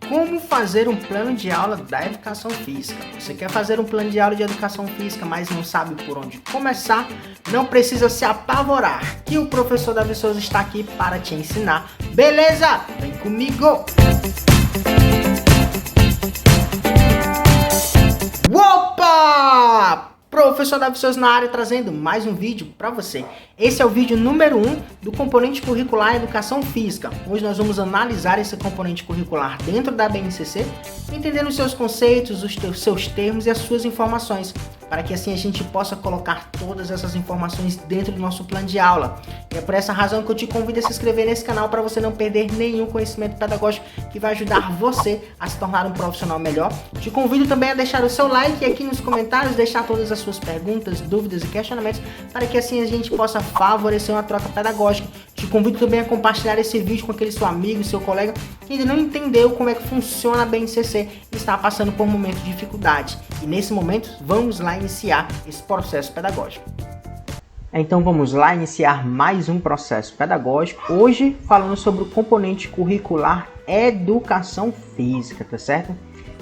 Como fazer um plano de aula da educação física? Você quer fazer um plano de aula de educação física, mas não sabe por onde começar? Não precisa se apavorar, que o professor Davi Souza está aqui para te ensinar. Beleza? Vem comigo! Opa! Professor Davi Souza na área, trazendo mais um vídeo para você. Esse é o vídeo número 1 do componente curricular Educação Física. Hoje nós vamos analisar esse componente curricular dentro da BNCC, entendendo os seus conceitos, os seus termos e as suas informações, para que assim a gente possa colocar todas essas informações dentro do nosso plano de aula. E é por essa razão que eu te convido a se inscrever nesse canal para você não perder nenhum conhecimento pedagógico que vai ajudar você a se tornar um profissional melhor. Te convido também a deixar o seu like e aqui nos comentários deixar todas as suas perguntas, dúvidas e questionamentos para que assim a gente possa favorecer uma troca pedagógica. Te convido também a compartilhar esse vídeo com aquele seu amigo, seu colega que ainda não entendeu como é que funciona a BNCC e está passando por um momento de dificuldade. E nesse momento vamos lá iniciar esse processo pedagógico. Então vamos lá iniciar mais um processo pedagógico, hoje falando sobre o componente curricular Educação Física, tá certo?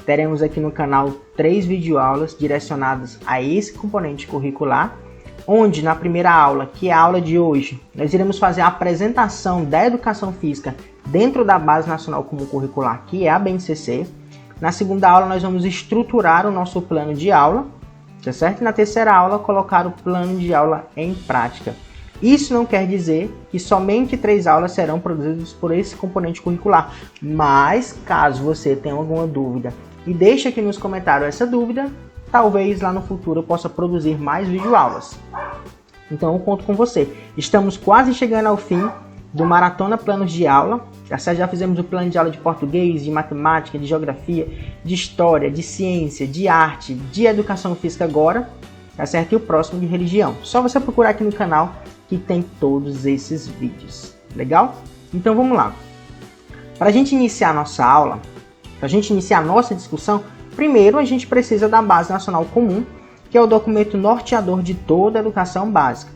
Teremos aqui no canal 3 videoaulas direcionadas a esse componente curricular, onde na primeira aula, que é a aula de hoje, nós iremos fazer a apresentação da Educação Física dentro da Base Nacional Comum Curricular, que é a BNCC. Na segunda aula nós vamos estruturar o nosso plano de aula, tá certo? E na terceira aula colocar o plano de aula em prática. Isso não quer dizer que somente 3 aulas serão produzidas por esse componente curricular, mas caso você tenha alguma dúvida e deixe aqui nos comentários essa dúvida, talvez lá no futuro eu possa produzir mais videoaulas. Então eu conto com você. Estamos quase chegando ao fim do Maratona Planos de Aula. Já fizemos o plano de aula de português, de matemática, de geografia, de história, de ciência, de arte, de educação física agora, tá certo? E o próximo de religião. Só você procurar aqui no canal que tem todos esses vídeos. Legal? Então vamos lá. Para a gente iniciar a nossa aula, para a gente iniciar a nossa discussão, primeiro a gente precisa da Base Nacional Comum, que é o documento norteador de toda a educação básica.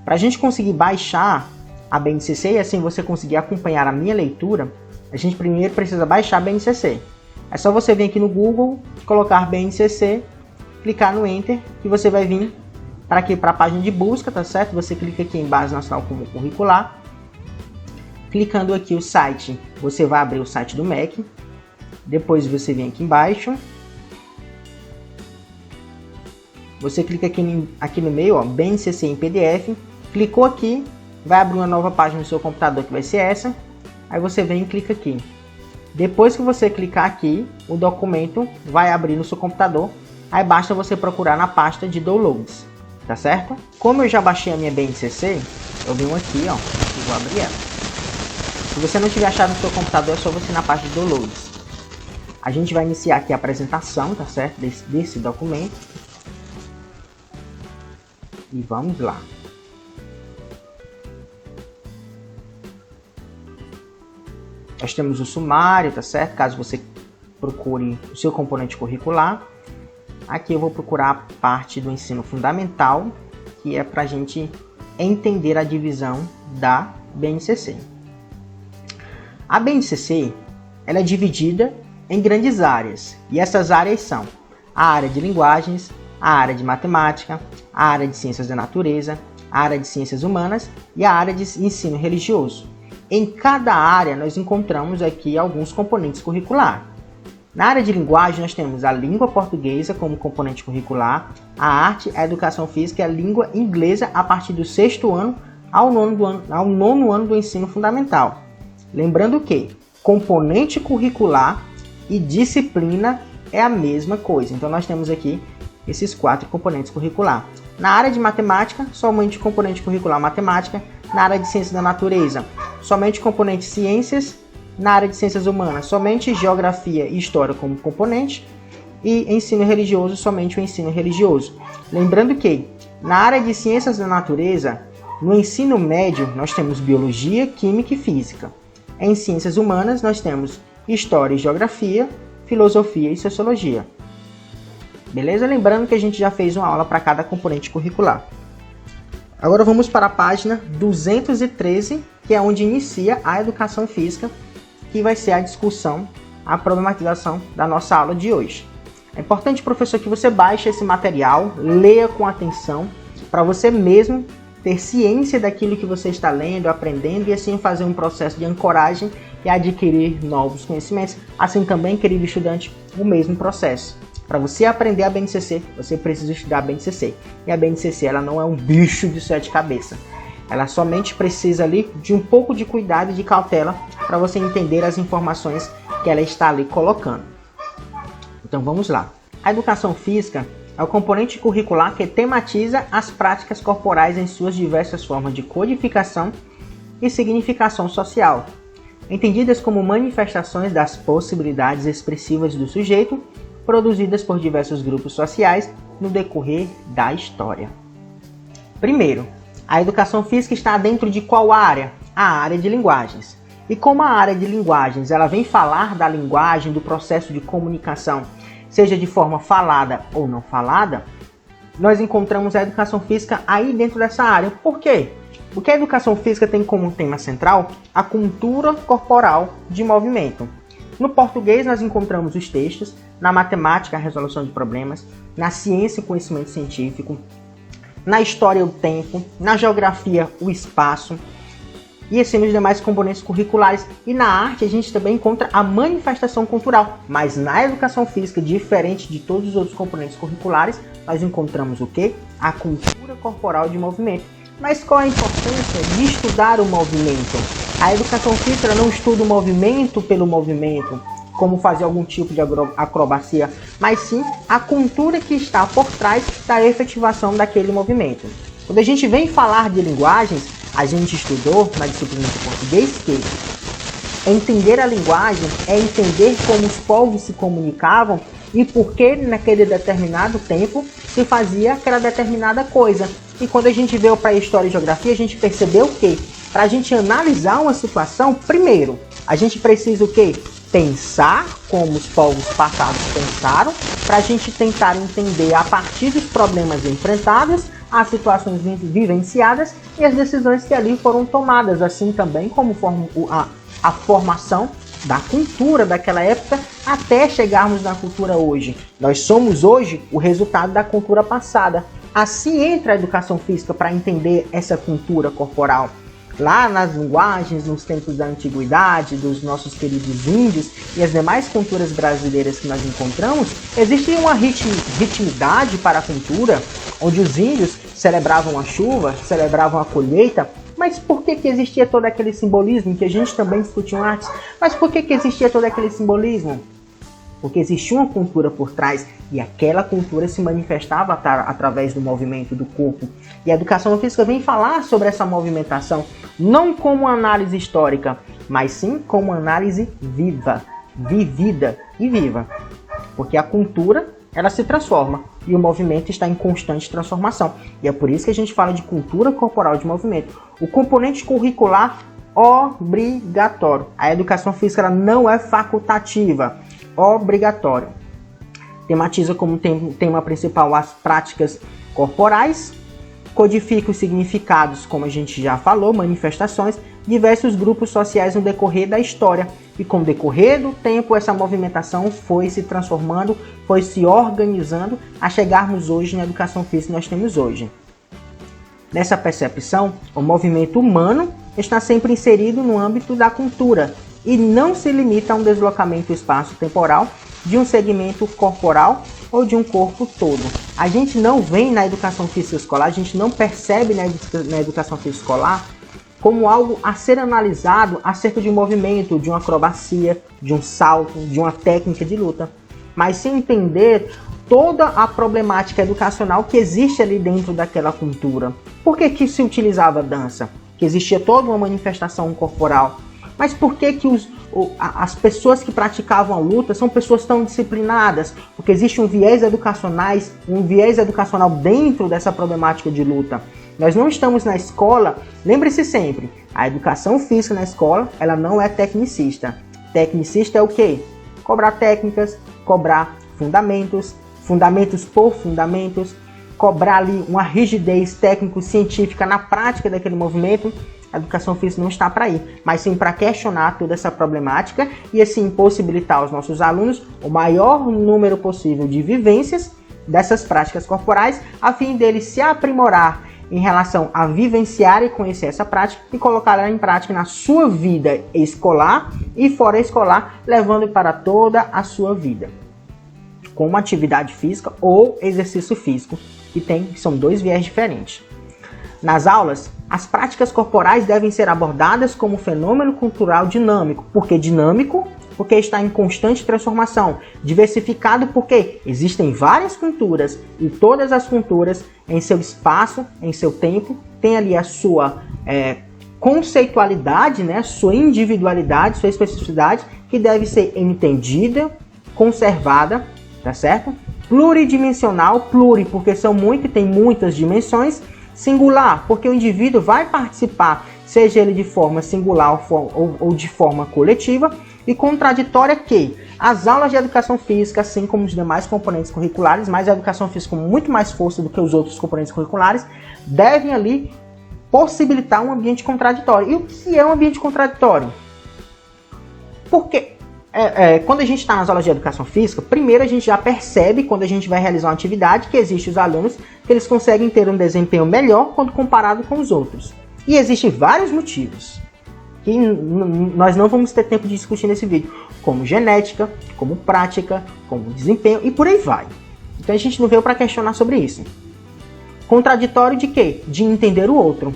Para a gente conseguir baixar a BNCC e assim você conseguir acompanhar a minha leitura, a gente primeiro precisa baixar a BNCC. É só você vir aqui no Google, colocar BNCC, clicar no Enter, que você vai vir para aqui para a página de busca, tá certo? Você clica aqui em Base Nacional Comum Curricular. Clicando aqui o site, você vai abrir o site do MEC. Depois você vem aqui embaixo. Você clica aqui no meio, ó, BNCC em PDF. Clicou aqui, vai abrir uma nova página no seu computador que vai ser essa. Aí você vem e clica aqui. Depois que você clicar aqui, o documento vai abrir no seu computador. Aí basta você procurar na pasta de downloads, tá certo? Como eu já baixei a minha BNCC, eu venho aqui, ó, e vou abrir ela. Se você não tiver achado no seu computador, é só você ir na pasta de downloads. A gente vai iniciar aqui a apresentação, tá certo? Desse documento. E vamos lá. Nós temos o sumário, tá certo? Caso você procure o seu componente curricular. Aqui eu vou procurar a parte do ensino fundamental, que é para a gente entender a divisão da BNCC. A BNCC ela é dividida em grandes áreas, e essas áreas são a área de linguagens, a área de matemática, a área de ciências da natureza, a área de ciências humanas e a área de ensino religioso. Em cada área nós encontramos aqui alguns componentes curriculares. Na área de linguagem nós temos a língua portuguesa como componente curricular, a arte, a educação física e a língua inglesa a partir do 6º ano ao 9º ano do ensino fundamental. Lembrando que componente curricular e disciplina é a mesma coisa. Então nós temos aqui esses 4 componentes curriculares. Na área de matemática, somente componente curricular matemática. Na área de ciências da natureza, somente componente ciências. Na área de ciências humanas, somente geografia e história como componente. E ensino religioso, somente o ensino religioso. Lembrando que na área de ciências da natureza, no ensino médio, nós temos biologia, química e física. Em ciências humanas, nós temos história e geografia, filosofia e sociologia. Beleza? Lembrando que a gente já fez uma aula para cada componente curricular. Agora vamos para a página 213, que é onde inicia a educação física, que vai ser a discussão a problematização da nossa aula de hoje. É importante, professor, que você baixe esse material, leia com atenção, para você mesmo ter ciência daquilo que você está lendo, aprendendo, e assim fazer um processo de ancoragem e adquirir novos conhecimentos. Assim também, querido estudante, o mesmo processo. Para você aprender a BNCC, você precisa estudar a BNCC. E a BNCC, ela não é um bicho de 7 cabeças. Ela somente precisa ali de um pouco de cuidado e de cautela para você entender as informações que ela está ali colocando. Então vamos lá. A educação física é o componente curricular que tematiza as práticas corporais em suas diversas formas de codificação e significação social, entendidas como manifestações das possibilidades expressivas do sujeito, produzidas por diversos grupos sociais no decorrer da história. Primeiro, a educação física está dentro de qual área? A área de linguagens. E como a área de linguagens ela vem falar da linguagem, do processo de comunicação, seja de forma falada ou não falada, nós encontramos a educação física aí dentro dessa área. Por quê? Porque a educação física tem como tema central a cultura corporal de movimento. No português nós encontramos os textos, na matemática a resolução de problemas, na ciência o conhecimento científico, na história o tempo, na geografia o espaço, e assim nos demais componentes curriculares. E na arte a gente também encontra a manifestação cultural. Mas na educação física, diferente de todos os outros componentes curriculares, nós encontramos o quê? A cultura corporal de movimento. Mas qual a importância de estudar o movimento? A educação física não estuda o movimento pelo movimento, como fazer algum tipo de acrobacia, mas sim a cultura que está por trás da efetivação daquele movimento. Quando a gente vem falar de linguagens, a gente estudou na disciplina de português que entender a linguagem é entender como os povos se comunicavam e por que naquele determinado tempo se fazia aquela determinada coisa. E quando a gente veio para a história e geografia, a gente percebeu que para a gente analisar uma situação, primeiro, a gente precisa o quê? Pensar como os povos passados pensaram, para a gente tentar entender a partir dos problemas enfrentados, as situações vivenciadas e as decisões que ali foram tomadas, assim também como a formação da cultura daquela época até chegarmos na cultura hoje. Nós somos hoje o resultado da cultura passada. Assim entra a educação física para entender essa cultura corporal. Lá nas linguagens, nos tempos da antiguidade, dos nossos queridos índios e as demais culturas brasileiras que nós encontramos, existe uma ritmidade para a cultura, onde os índios celebravam a chuva, celebravam a colheita. Mas por que existia todo aquele simbolismo, que a gente também discutiu antes? Mas por que existia todo aquele simbolismo? Porque existia uma cultura por trás e aquela cultura se manifestava através do movimento do corpo. E a educação física vem falar sobre essa movimentação, não como análise histórica, mas sim como análise viva, vivida e viva. Porque a cultura, ela se transforma e o movimento está em constante transformação. E é por isso que a gente fala de cultura corporal de movimento. O componente curricular obrigatório. A educação física ela não é facultativa, obrigatório. Tematiza como tema principal as práticas corporais, codifica os significados, como a gente já falou, manifestações, diversos grupos sociais no decorrer da história. E com o decorrer do tempo, essa movimentação foi se transformando, foi se organizando, a chegarmos hoje na educação física que nós temos hoje. Nessa percepção, o movimento humano está sempre inserido no âmbito da cultura e não se limita a um deslocamento espaço-temporal de um segmento corporal ou de um corpo todo. A gente não vem na educação física escolar, a gente não percebe na educação física escolar como algo a ser analisado acerca de um movimento, de uma acrobacia, de um salto, de uma técnica de luta, mas sem entender toda a problemática educacional que existe ali dentro daquela cultura. Por que se utilizava a dança? Que existia toda uma manifestação corporal. Mas por que as pessoas que praticavam a luta são pessoas tão disciplinadas? Porque existe um viés educacional dentro dessa problemática de luta. Nós não estamos na escola, lembre-se sempre, a educação física na escola, ela não é tecnicista. Tecnicista é o quê? Cobrar técnicas, cobrar fundamentos, fundamentos por fundamentos, cobrar ali uma rigidez técnico-científica na prática daquele movimento. a educação física não está para ir, mas sim para questionar toda essa problemática e assim possibilitar aos nossos alunos o maior número possível de vivências dessas práticas corporais, a fim deles se aprimorar em relação a vivenciar e conhecer essa prática e colocá-la em prática na sua vida escolar e fora escolar, levando para toda a sua vida, como atividade física ou exercício físico, que são dois viés diferentes. Nas aulas, as práticas corporais devem ser abordadas como fenômeno cultural dinâmico. Por que dinâmico? Porque está em constante transformação. Diversificado porque existem várias culturas e todas as culturas, em seu espaço, em seu tempo, têm ali a sua conceitualidade, né? Sua individualidade, sua especificidade, que deve ser entendida, conservada, tá certo? Pluridimensional, porque são tem muitas dimensões. Singular, porque o indivíduo vai participar, seja ele de forma singular ou de forma coletiva. E contraditória que as aulas de educação física, assim como os demais componentes curriculares, mas a educação física com muito mais força do que os outros componentes curriculares, devem ali possibilitar um ambiente contraditório. E o que é um ambiente contraditório? Porque quando a gente está nas aulas de educação física, primeiro a gente já percebe, quando a gente vai realizar uma atividade, que existem os alunos que eles conseguem ter um desempenho melhor quando comparado com os outros. E existem vários motivos que nós não vamos ter tempo de discutir nesse vídeo, como genética, como prática, como desempenho e por aí vai. Então a gente não veio para questionar sobre isso. Contraditório de quê? De entender o outro.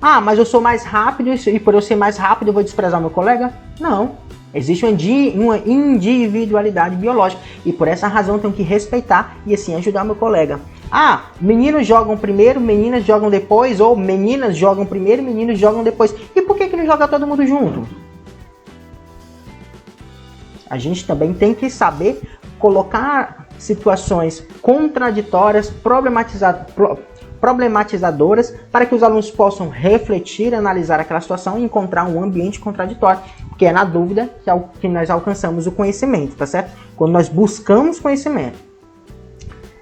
Ah, mas eu sou mais rápido e por eu ser mais rápido eu vou desprezar meu colega? Não. Existe uma individualidade biológica e por essa razão eu tenho que respeitar e assim ajudar meu colega. Ah, meninos jogam primeiro, meninas jogam depois, ou meninas jogam primeiro, meninos jogam depois. E por que não joga todo mundo junto? A gente também tem que saber colocar situações contraditórias, problematizadoras, para que os alunos possam refletir, analisar aquela situação e encontrar um ambiente contraditório, porque é na dúvida que nós alcançamos o conhecimento, tá certo? Quando nós buscamos conhecimento.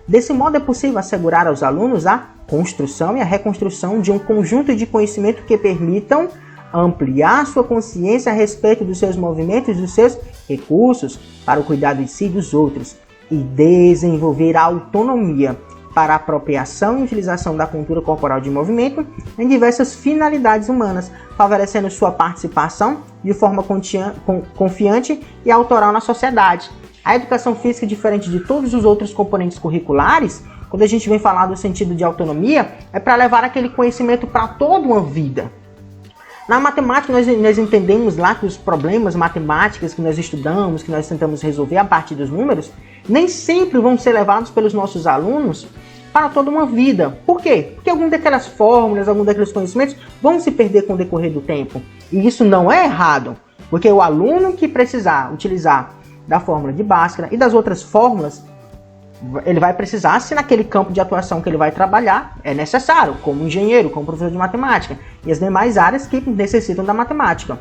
Desse modo é possível assegurar aos alunos a construção e a reconstrução de um conjunto de conhecimento que permitam ampliar sua consciência a respeito dos seus movimentos e dos seus recursos para o cuidado de si e dos outros, e desenvolver a autonomia para a apropriação e utilização da cultura corporal de movimento em diversas finalidades humanas, favorecendo sua participação de forma confiante e autoral na sociedade. A educação física, diferente de todos os outros componentes curriculares, quando a gente vem falar do sentido de autonomia, é para levar aquele conhecimento para toda uma vida. Na matemática, nós entendemos lá que os problemas matemáticos que nós estudamos, que nós tentamos resolver a partir dos números, nem sempre vão ser levados pelos nossos alunos para toda uma vida. Por quê? Porque algumas daquelas fórmulas, alguns daqueles conhecimentos vão se perder com o decorrer do tempo. E isso não é errado, porque o aluno que precisar utilizar da fórmula de Bhaskara e das outras fórmulas, ele vai precisar, se naquele campo de atuação que ele vai trabalhar é necessário, como engenheiro, como professor de matemática e as demais áreas que necessitam da matemática.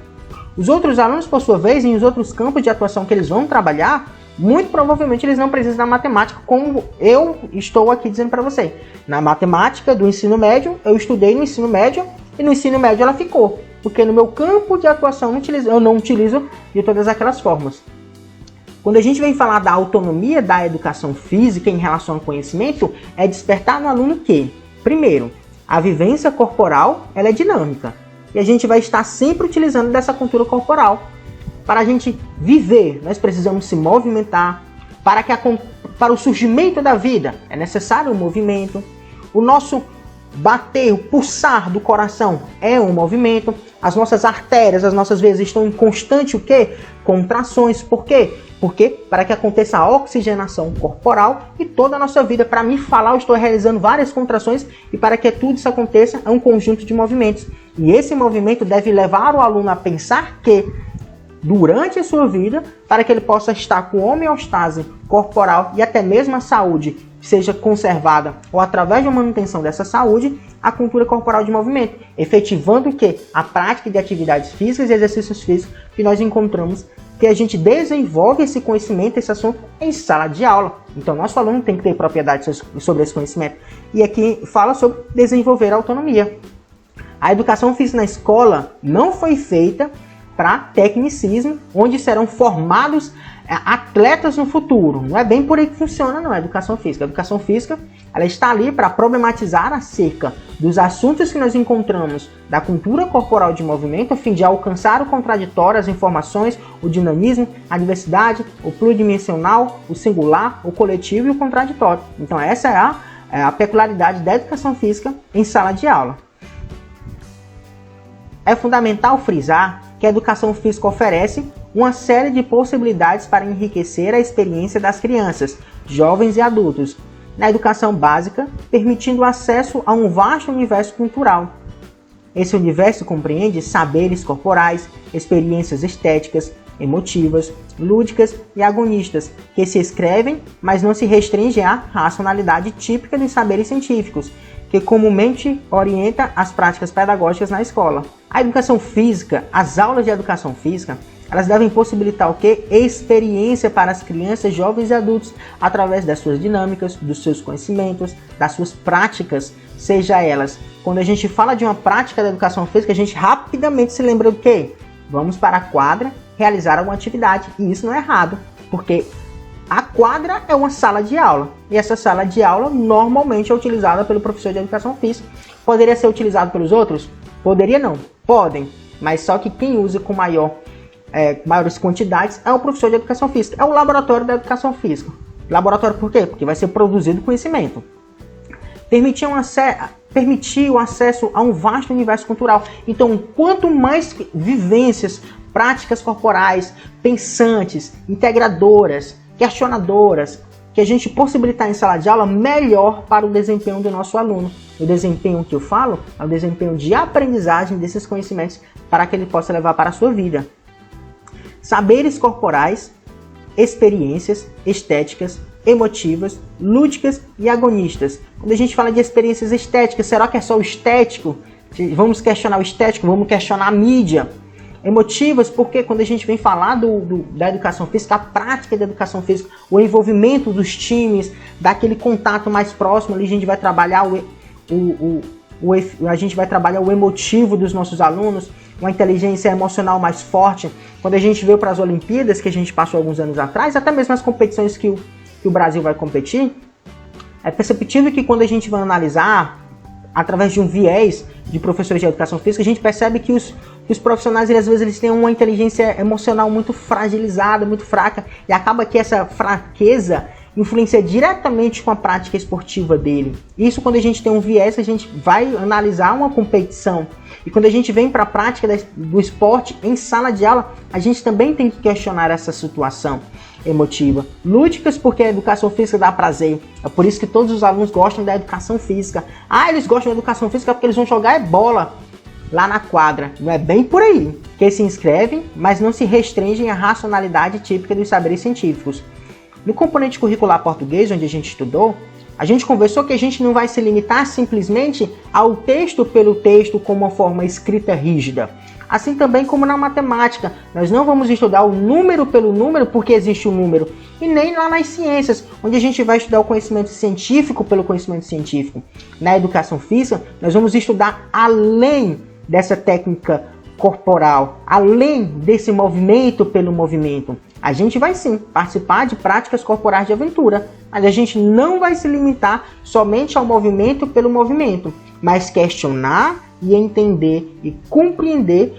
Os outros alunos, por sua vez, em os outros campos de atuação que eles vão trabalhar, muito provavelmente eles não precisam da matemática, como eu estou aqui dizendo para você. Na matemática do ensino médio, eu estudei no ensino médio e no ensino médio ela ficou, porque no meu campo de atuação eu não utilizo de todas aquelas fórmulas. Quando a gente vem falar da autonomia da educação física em relação ao conhecimento, é despertar no aluno que, primeiro, a vivência corporal ela é dinâmica. E a gente vai estar sempre utilizando dessa cultura corporal. Para a gente viver, nós precisamos se movimentar. Para o surgimento da vida, é necessário um movimento. O nosso bater, o pulsar do coração é um movimento. As nossas artérias, as nossas veias estão em constante o quê? Contrações. Por quê? Porque para que aconteça a oxigenação corporal e toda a nossa vida, para me falar, eu estou realizando várias contrações e para que tudo isso aconteça é um conjunto de movimentos. E esse movimento deve levar o aluno a pensar que durante a sua vida, para que ele possa estar com homeostase corporal e até mesmo a saúde seja conservada ou através da manutenção dessa saúde, a cultura corporal de movimento, efetivando o quê? A prática de atividades físicas e exercícios físicos que nós encontramos que a gente desenvolve esse conhecimento, esse assunto em sala de aula. Então, nosso aluno tem que ter propriedade sobre esse conhecimento. E aqui fala sobre desenvolver a autonomia. A educação física na escola não foi feita para tecnicismo, onde serão formados atletas no futuro. Não é bem por aí que funciona, não, a educação física. A educação física, ela está ali para problematizar acerca dos assuntos que nós encontramos da cultura corporal de movimento, a fim de alcançar o contraditório, as informações, o dinamismo, a diversidade, o pluridimensional, o singular, o coletivo e o contraditório. Então essa é a peculiaridade da educação física em sala de aula. É fundamental frisar que a educação física oferece uma série de possibilidades para enriquecer a experiência das crianças, jovens e adultos na educação básica, permitindo acesso a um vasto universo cultural. Esse universo compreende saberes corporais, experiências estéticas, emotivas, lúdicas e agonistas, que se escrevem, mas não se restringem à racionalidade típica dos saberes científicos, que comumente orienta as práticas pedagógicas na escola. A educação física, as aulas de educação física, elas devem possibilitar o quê? Experiência para as crianças, jovens e adultos, através das suas dinâmicas, dos seus conhecimentos, das suas práticas, seja elas. Quando a gente fala de uma prática da educação física, a gente rapidamente se lembra do quê? Vamos para a quadra realizar alguma atividade. E isso não é errado, porque a quadra é uma sala de aula. E essa sala de aula normalmente é utilizada pelo professor de educação física. Poderia ser utilizado pelos outros? Poderia não. Podem. Mas só que quem usa com maiores quantidades é o professor de educação física. É o laboratório da educação física. Laboratório por quê? Porque vai ser produzido conhecimento. Permitir o acesso a um vasto universo cultural. Então, quanto mais vivências, práticas corporais, pensantes, integradoras, questionadoras, que a gente possibilitar em sala de aula, melhor para o desempenho do nosso aluno. O desempenho que eu falo é o desempenho de aprendizagem desses conhecimentos para que ele possa levar para a sua vida. Saberes corporais, experiências estéticas, emotivas, lúdicas e agonistas. Quando a gente fala de experiências estéticas, será que é só o estético? Vamos questionar o estético, vamos questionar a mídia. Emotivas, porque quando a gente vem falar da educação física, a prática da educação física, o envolvimento dos times, daquele contato mais próximo, ali a gente vai trabalhar a gente vai trabalhar o emotivo dos nossos alunos, uma inteligência emocional mais forte. Quando a gente veio para as Olimpíadas, que a gente passou alguns anos atrás, até mesmo as competições que o Brasil vai competir, é perceptível que quando a gente vai analisar, através de um viés de professores de educação física, a gente percebe que os profissionais, às vezes, eles têm uma inteligência emocional muito fragilizada, muito fraca, e acaba que essa fraqueza influencia diretamente com a prática esportiva dele. Isso quando a gente tem um viés, a gente vai analisar uma competição. E quando a gente vem para a prática do esporte em sala de aula, a gente também tem que questionar essa situação emotiva. Lúdicas, porque a educação física dá prazer. É por isso que todos os alunos gostam da educação física. Ah, eles gostam da educação física porque eles vão jogar bola lá na quadra. Não é bem por aí. Que se inscrevem, mas não se restringem à racionalidade típica dos saberes científicos. No componente curricular português, onde a gente estudou, a gente conversou que a gente não vai se limitar simplesmente ao texto pelo texto como uma forma escrita rígida. Assim também como na matemática, nós não vamos estudar o número pelo número porque existe um número, e nem lá nas ciências, onde a gente vai estudar o conhecimento científico pelo conhecimento científico. Na educação física, nós vamos estudar além dessa técnica corporal, além desse movimento pelo movimento. A gente vai sim participar de práticas corporais de aventura, mas a gente não vai se limitar somente ao movimento pelo movimento, mas questionar e entender e compreender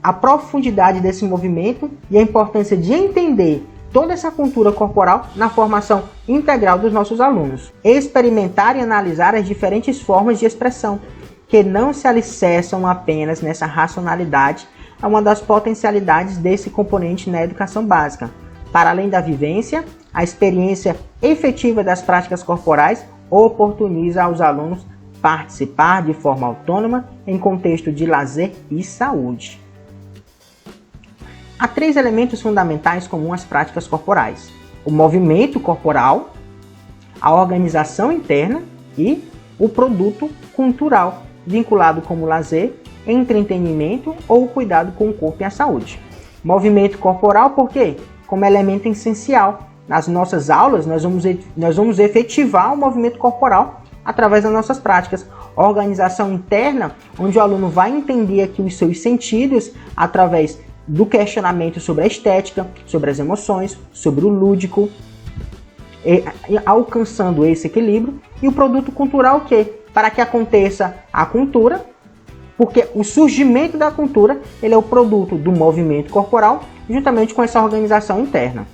a profundidade desse movimento e a importância de entender toda essa cultura corporal na formação integral dos nossos alunos. Experimentar e analisar as diferentes formas de expressão, que não se alicerçam apenas nessa racionalidade, é uma das potencialidades desse componente na educação básica. Para além da vivência, a experiência efetiva das práticas corporais oportuniza aos alunos participar de forma autônoma em contexto de lazer e saúde. Há 3 elementos fundamentais comuns às práticas corporais: o movimento corporal, a organização interna e o produto cultural, vinculado como lazer, entretenimento ou cuidado com o corpo e a saúde. Movimento corporal, por quê? Como elemento essencial. Nas nossas aulas, nós vamos efetivar o movimento corporal através das nossas práticas. organização interna, onde o aluno vai entender aqui os seus sentidos através do questionamento sobre a estética, sobre as emoções, sobre o lúdico, alcançando esse equilíbrio. E o produto cultural, o quê? Para que aconteça a cultura, porque o surgimento da cultura ele é o produto do movimento corporal, juntamente com essa organização interna.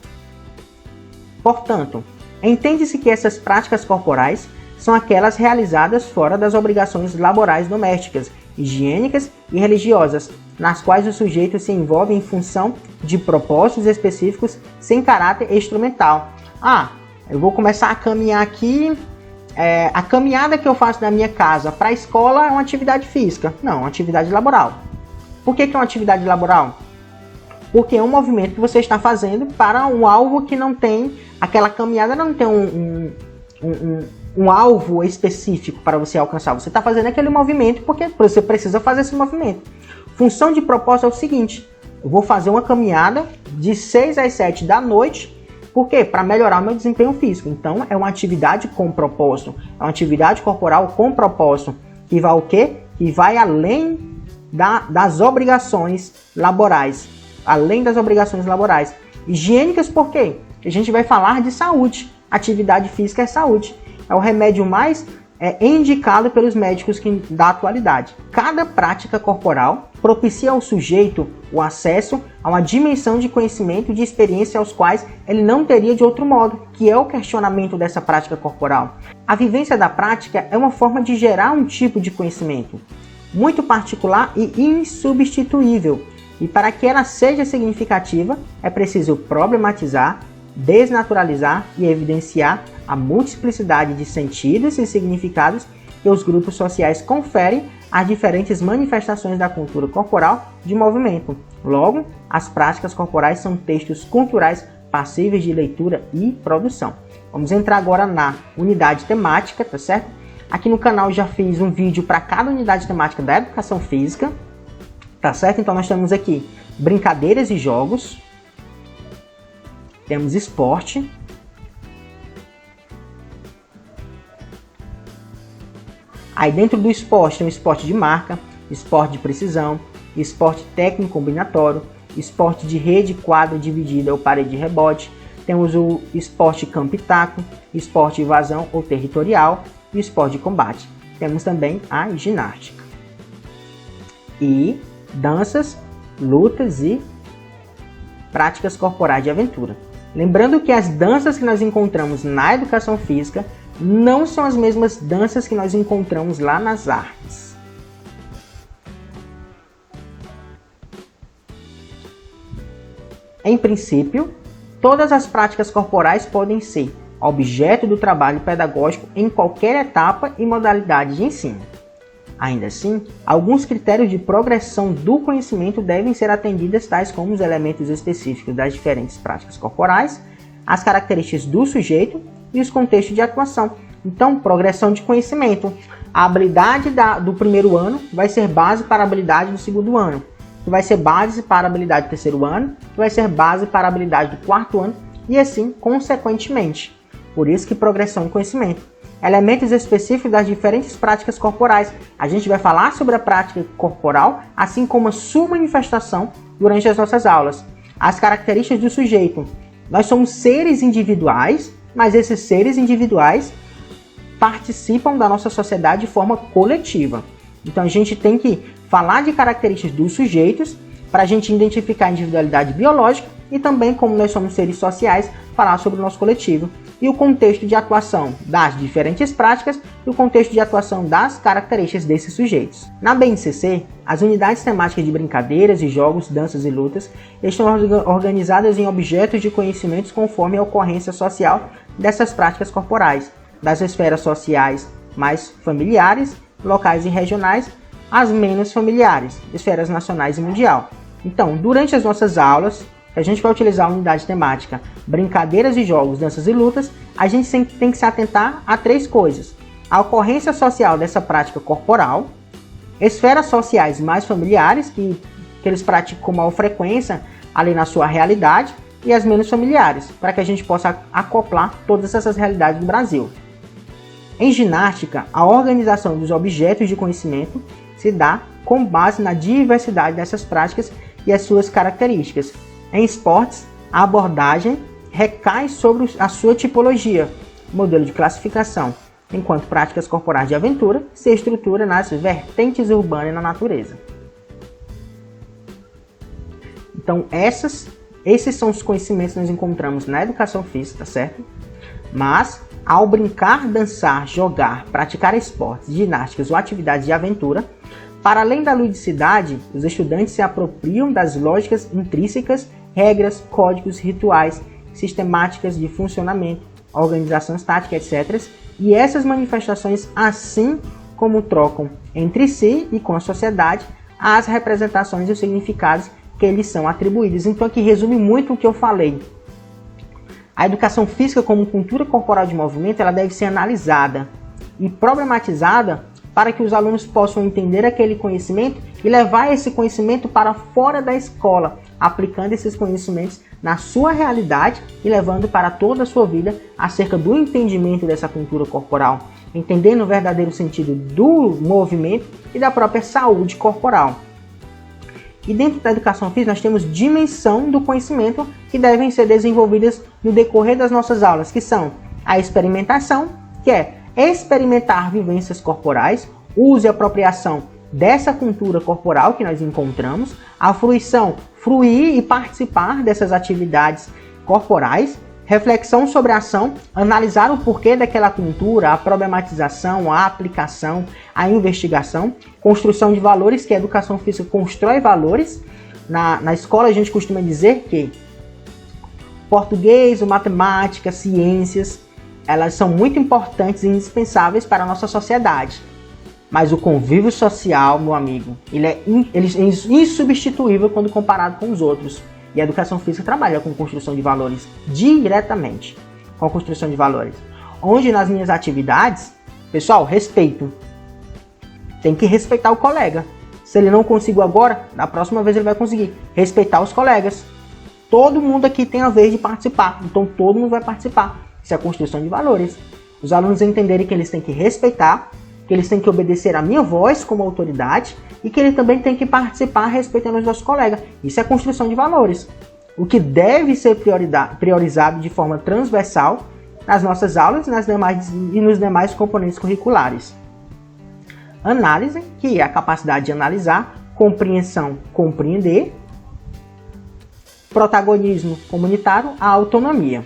Portanto, entende-se que essas práticas corporais são aquelas realizadas fora das obrigações laborais domésticas, higiênicas e religiosas, nas quais o sujeito se envolve em função de propósitos específicos sem caráter instrumental. Eu vou começar a caminhar aqui, a caminhada que eu faço da minha casa para a escola é uma atividade física. Não, é uma atividade laboral. Por que é uma atividade laboral? Porque é um movimento que você está fazendo para um alvo que não tem, aquela caminhada não tem um alvo específico para você alcançar. Você está fazendo aquele movimento porque você precisa fazer esse movimento. Função de propósito é o seguinte: eu vou fazer uma caminhada de 6 às 7 da noite. Por quê? Para melhorar o meu desempenho físico. Então, é uma atividade com propósito. É uma atividade corporal com propósito. Que vai o quê? Que vai além das obrigações laborais. Além das obrigações laborais. Higiênicas por quê? A gente vai falar de saúde. Atividade física é saúde. É o remédio mais indicado pelos médicos da atualidade. Cada prática corporal propicia ao sujeito o acesso a uma dimensão de conhecimento e de experiência aos quais ele não teria de outro modo, que é o questionamento dessa prática corporal. A vivência da prática é uma forma de gerar um tipo de conhecimento muito particular e insubstituível, e para que ela seja significativa é preciso problematizar, desnaturalizar e evidenciar a multiplicidade de sentidos e significados que os grupos sociais conferem às diferentes manifestações da cultura corporal de movimento. Logo, as práticas corporais são textos culturais passíveis de leitura e produção. Vamos entrar agora na unidade temática, tá certo? Aqui no canal eu já fiz um vídeo para cada unidade temática da educação física, tá certo? Então nós temos aqui brincadeiras e jogos, temos esporte, aí dentro do esporte tem o esporte de marca, esporte de precisão, esporte técnico combinatório, esporte de rede, quadra dividida ou parede de rebote, temos o esporte campo e taco, esporte de invasão ou territorial e esporte de combate. Temos também a ginástica. E danças, lutas e práticas corporais de aventura. Lembrando que as danças que nós encontramos na educação física não são as mesmas danças que nós encontramos lá nas artes. Em princípio, todas as práticas corporais podem ser objeto do trabalho pedagógico em qualquer etapa e modalidade de ensino. Ainda assim, alguns critérios de progressão do conhecimento devem ser atendidos, tais como os elementos específicos das diferentes práticas corporais, as características do sujeito e os contextos de atuação. Então, progressão de conhecimento. A habilidade do primeiro ano vai ser base para a habilidade do segundo ano, que vai ser base para a habilidade do terceiro ano, que vai ser base para a habilidade do quarto ano, e assim, consequentemente. Por isso que progressão de conhecimento. Elementos específicos das diferentes práticas corporais. A gente vai falar sobre a prática corporal, assim como a sua manifestação durante as nossas aulas. As características do sujeito. Nós somos seres individuais, mas esses seres individuais participam da nossa sociedade de forma coletiva. Então a gente tem que falar de características dos sujeitos para a gente identificar a individualidade biológica e também, como nós somos seres sociais, falar sobre o nosso coletivo e o contexto de atuação das diferentes práticas e o contexto de atuação das características desses sujeitos. Na BNCC, as unidades temáticas de brincadeiras e jogos, danças e lutas estão organizadas em objetos de conhecimentos conforme a ocorrência social dessas práticas corporais, das esferas sociais mais familiares, locais e regionais, às menos familiares, esferas nacionais e mundial. Então, durante as nossas aulas, a gente vai utilizar a unidade temática brincadeiras e jogos, danças e lutas, a gente sempre tem que se atentar a 3 coisas. A ocorrência social dessa prática corporal, esferas sociais mais familiares, que eles praticam com maior frequência ali na sua realidade, e as menos familiares, para que a gente possa acoplar todas essas realidades do Brasil. Em ginástica, a organização dos objetos de conhecimento se dá com base na diversidade dessas práticas e as suas características. Em esportes, a abordagem recai sobre a sua tipologia, modelo de classificação, enquanto práticas corporais de aventura se estrutura nas vertentes urbanas e na natureza. Então, esses são os conhecimentos que nós encontramos na educação física, certo? Mas, ao brincar, dançar, jogar, praticar esportes, ginásticas ou atividades de aventura, para além da ludicidade, os estudantes se apropriam das lógicas intrínsecas, regras, códigos, rituais, sistemáticas de funcionamento, organização estática, etc. E essas manifestações, assim como trocam entre si e com a sociedade, as representações e os significados que eles são atribuídos. Então aqui resume muito o que eu falei. A educação física como cultura corporal de movimento, ela deve ser analisada e problematizada para que os alunos possam entender aquele conhecimento e levar esse conhecimento para fora da escola, aplicando esses conhecimentos na sua realidade e levando para toda a sua vida acerca do entendimento dessa cultura corporal, entendendo o verdadeiro sentido do movimento e da própria saúde corporal. E dentro da educação física nós temos dimensão do conhecimento que devem ser desenvolvidas no decorrer das nossas aulas, que são a experimentação, que é experimentar vivências corporais, uso e apropriação dessa cultura corporal que nós encontramos, a fruição, fruir e participar dessas atividades corporais, reflexão sobre a ação, analisar o porquê daquela cultura, a problematização, a aplicação, a investigação, construção de valores, que a educação física constrói valores. Na escola a gente costuma dizer que português, matemática, ciências, elas são muito importantes e indispensáveis para a nossa sociedade. Mas o convívio social, meu amigo, ele é insubstituível quando comparado com os outros. E a educação física trabalha com construção de valores diretamente. Com a construção de valores. Onde nas minhas atividades, pessoal, respeito. Tem que respeitar o colega. Se ele não conseguiu agora, da próxima vez ele vai conseguir. Respeitar os colegas. Todo mundo aqui tem a vez de participar. Então todo mundo vai participar. Isso é a construção de valores. Os alunos entenderem que eles têm que respeitar, que eles têm que obedecer à minha voz como autoridade e que ele também tem que participar respeitando os nossos colegas. Isso é construção de valores. O que deve ser priorizado de forma transversal nas nossas aulas e nos demais componentes curriculares. Análise, que é a capacidade de analisar, compreensão, compreender, protagonismo comunitário, a autonomia.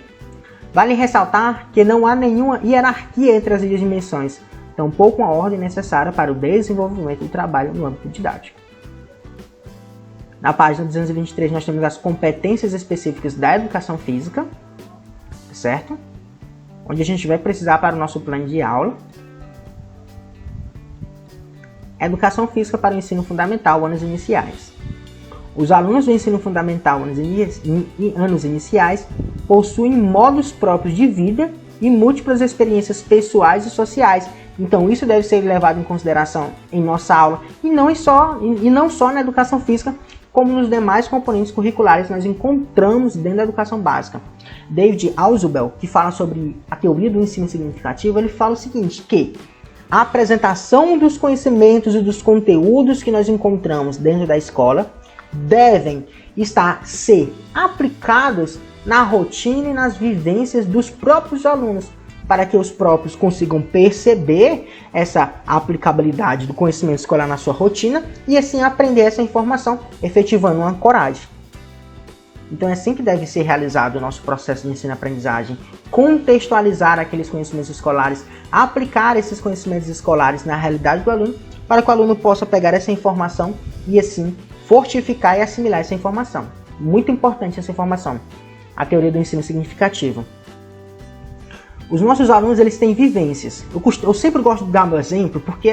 Vale ressaltar que não há nenhuma hierarquia entre as dimensões, tampouco uma ordem necessária para o desenvolvimento do trabalho no âmbito didático. Na página 223 nós temos as competências específicas da educação física, certo? Onde a gente vai precisar para o nosso plano de aula. Educação física para o ensino fundamental, anos iniciais. Os alunos do ensino fundamental, anos iniciais, possuem modos próprios de vida e múltiplas experiências pessoais e sociais. Então isso deve ser levado em consideração em nossa aula e não só na educação física, como nos demais componentes curriculares que nós encontramos dentro da educação básica. David Ausubel, que fala sobre a teoria do ensino significativo, ele fala o seguinte, que a apresentação dos conhecimentos e dos conteúdos que nós encontramos dentro da escola devem ser aplicados na rotina e nas vivências dos próprios alunos, para que os próprios consigam perceber essa aplicabilidade do conhecimento escolar na sua rotina e assim aprender essa informação, efetivando uma ancoragem. Então é assim que deve ser realizado o nosso processo de ensino-aprendizagem, contextualizar aqueles conhecimentos escolares, aplicar esses conhecimentos escolares na realidade do aluno, para que o aluno possa pegar essa informação e assim fortificar e assimilar essa informação. Muito importante essa informação. A teoria do ensino significativo. Os nossos alunos, eles têm vivências. Eu sempre gosto de dar meu exemplo, porque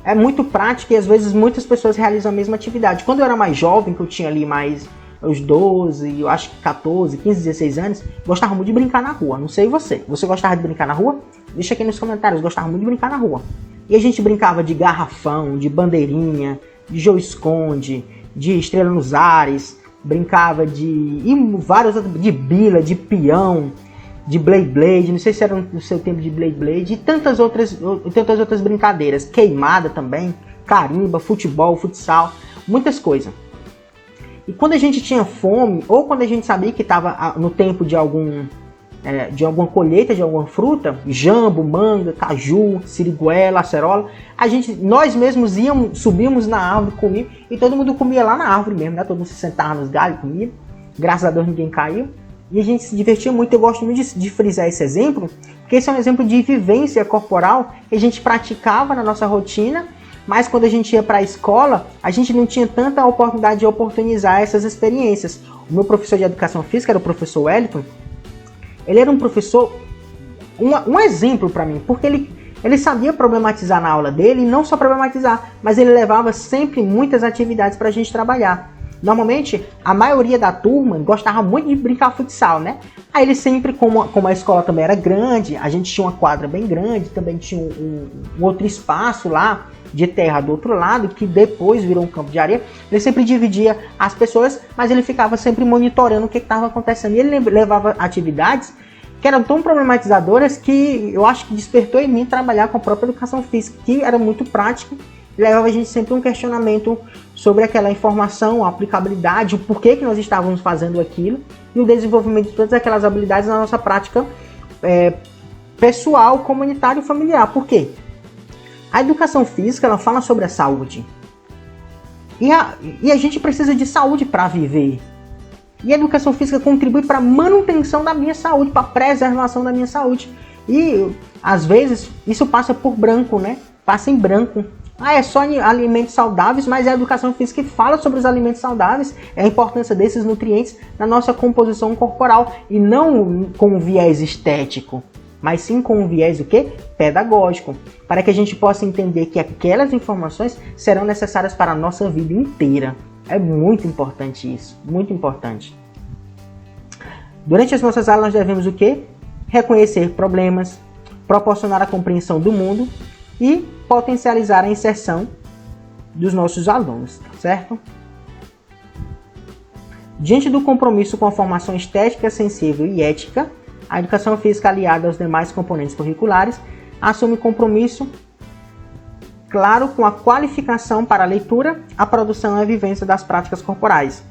é muito prático e às vezes muitas pessoas realizam a mesma atividade. Quando eu era mais jovem, que eu tinha ali mais os 12, eu acho que 14, 15, 16 anos, gostava muito de brincar na rua. Não sei você. Você gostava de brincar na rua? Deixa aqui nos comentários, gostava muito de brincar na rua. E a gente brincava de garrafão, de bandeirinha, de jogo-esconde, de estrela nos ares, brincava de bila, de peão, de Blade, não sei se era no seu tempo de Blade, e tantas outras brincadeiras, queimada também, carimba, futebol, futsal, muitas coisas. E quando a gente tinha fome, ou quando a gente sabia que estava no tempo de alguma colheita de alguma fruta, jambo, manga, caju, siriguela, acerola, nós mesmos subíamos na árvore, comíamos, e todo mundo comia lá na árvore mesmo, né? Todo mundo se sentava nos galhos e comia. Graças a Deus ninguém caiu. E a gente se divertia muito. Eu gosto muito de frisar esse exemplo, porque esse é um exemplo de vivência corporal que a gente praticava na nossa rotina, mas quando a gente ia para a escola, a gente não tinha tanta oportunidade de oportunizar essas experiências. O meu professor de educação física era o professor Wellington. Ele era um professor, um exemplo para mim, porque ele sabia problematizar na aula dele, e não só problematizar, mas ele levava sempre muitas atividades para a gente trabalhar. Normalmente, a maioria da turma gostava muito de brincar futsal, né? Aí ele sempre, como a escola também era grande, a gente tinha uma quadra bem grande, também tinha um outro espaço lá de terra do outro lado, que depois virou um campo de areia. Ele sempre dividia as pessoas, mas ele ficava sempre monitorando o que estava acontecendo. E ele levava atividades que eram tão problematizadoras que eu acho que despertou em mim trabalhar com a própria educação física, que era muito prático. Levava a gente sempre um questionamento sobre aquela informação, a aplicabilidade, o porquê que nós estávamos fazendo aquilo e o desenvolvimento de todas aquelas habilidades na nossa prática pessoal, comunitária e familiar. Por quê? A educação física, ela fala sobre a saúde. E a gente precisa de saúde para viver. E a educação física contribui para a manutenção da minha saúde, para a preservação da minha saúde. E, às vezes, isso passa por branco, né? Passa em branco. É só alimentos saudáveis, mas é a educação física que fala sobre os alimentos saudáveis, a importância desses nutrientes na nossa composição corporal, e não com um viés estético, mas sim com um viés o quê? Pedagógico, para que a gente possa entender que aquelas informações serão necessárias para a nossa vida inteira. É muito importante isso, muito importante. Durante as nossas aulas nós devemos o quê? Reconhecer problemas, proporcionar a compreensão do mundo e potencializar a inserção dos nossos alunos, certo? Diante do compromisso com a formação estética, sensível e ética, a educação física aliada aos demais componentes curriculares assume compromisso claro com a qualificação para a leitura, a produção e a vivência das práticas corporais.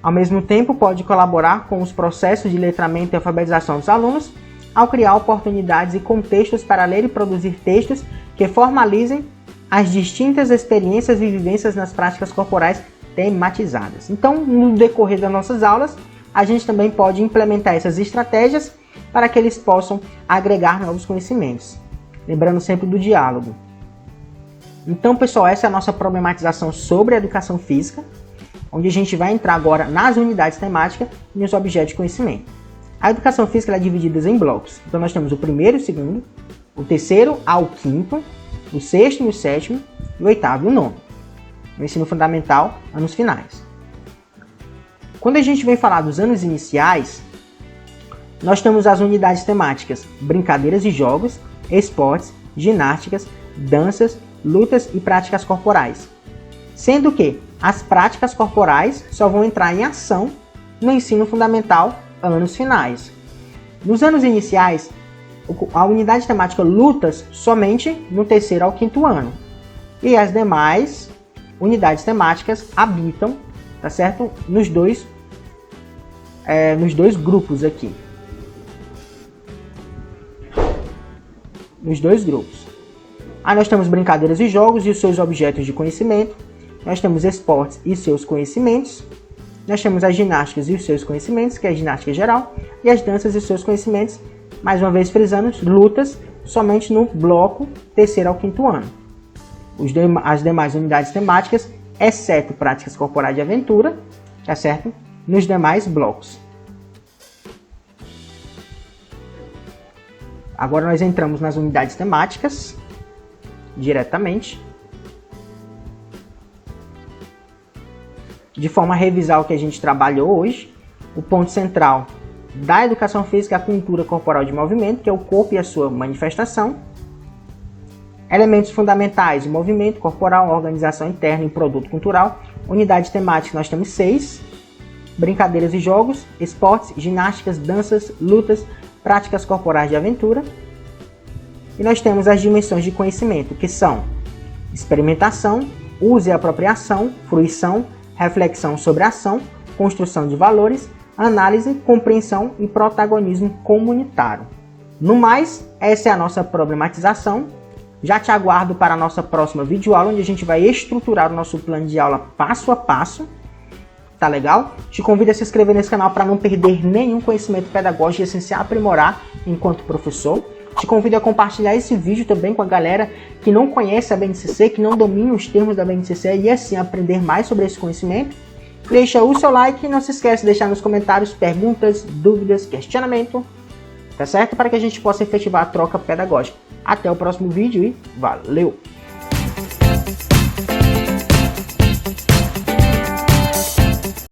Ao mesmo tempo, pode colaborar com os processos de letramento e alfabetização dos alunos, ao criar oportunidades e contextos para ler e produzir textos que formalizem as distintas experiências e vivências nas práticas corporais tematizadas. Então, no decorrer das nossas aulas, a gente também pode implementar essas estratégias para que eles possam agregar novos conhecimentos. Lembrando sempre do diálogo. Então, pessoal, essa é a nossa problematização sobre a educação física, onde a gente vai entrar agora nas unidades temáticas e nos objetos de conhecimento. A educação física é dividida em blocos. Então, nós temos o primeiro e o segundo, o terceiro ao quinto, o sexto e o sétimo, e o oitavo e o nono. No ensino fundamental, anos finais. Quando a gente vem falar dos anos iniciais, nós temos as unidades temáticas: brincadeiras e jogos, esportes, ginásticas, danças, lutas e práticas corporais. Sendo que as práticas corporais só vão entrar em ação no ensino fundamental, anos finais. Nos anos iniciais, a unidade temática lutas somente no terceiro ao quinto ano. E as demais unidades temáticas habitam, tá certo? Nos dois grupos aqui. Nos dois grupos. Aí nós temos brincadeiras e jogos e os seus objetos de conhecimento. Nós temos esportes e seus conhecimentos. Nós temos as ginásticas e os seus conhecimentos, que é a ginástica geral. E as danças e os seus conhecimentos, mais uma vez frisando, lutas somente no bloco terceiro ao quinto ano. As demais unidades temáticas, exceto práticas corporais de aventura, tá certo? Nos demais blocos. Agora nós entramos nas unidades temáticas diretamente, de forma a revisar o que a gente trabalhou hoje. O ponto central da educação física é a cultura corporal de movimento, que é o corpo e a sua manifestação. Elementos fundamentais: movimento corporal, organização interna e produto cultural. Unidade temática, nós temos 6. Brincadeiras e jogos, esportes, ginásticas, danças, lutas, práticas corporais de aventura. E nós temos as dimensões de conhecimento, que são experimentação, uso e apropriação, fruição, reflexão sobre ação, construção de valores, análise, compreensão e protagonismo comunitário. No mais, essa é a nossa problematização. Já te aguardo para a nossa próxima videoaula, onde a gente vai estruturar o nosso plano de aula passo a passo. Tá legal? Te convido a se inscrever nesse canal para não perder nenhum conhecimento pedagógico e assim se aprimorar enquanto professor. Te convido a compartilhar esse vídeo também com a galera que não conhece a BNCC, que não domina os termos da BNCC e assim aprender mais sobre esse conhecimento. Deixa o seu like e não se esquece de deixar nos comentários perguntas, dúvidas, questionamento, tá certo? Para que a gente possa efetivar a troca pedagógica. Até o próximo vídeo e valeu!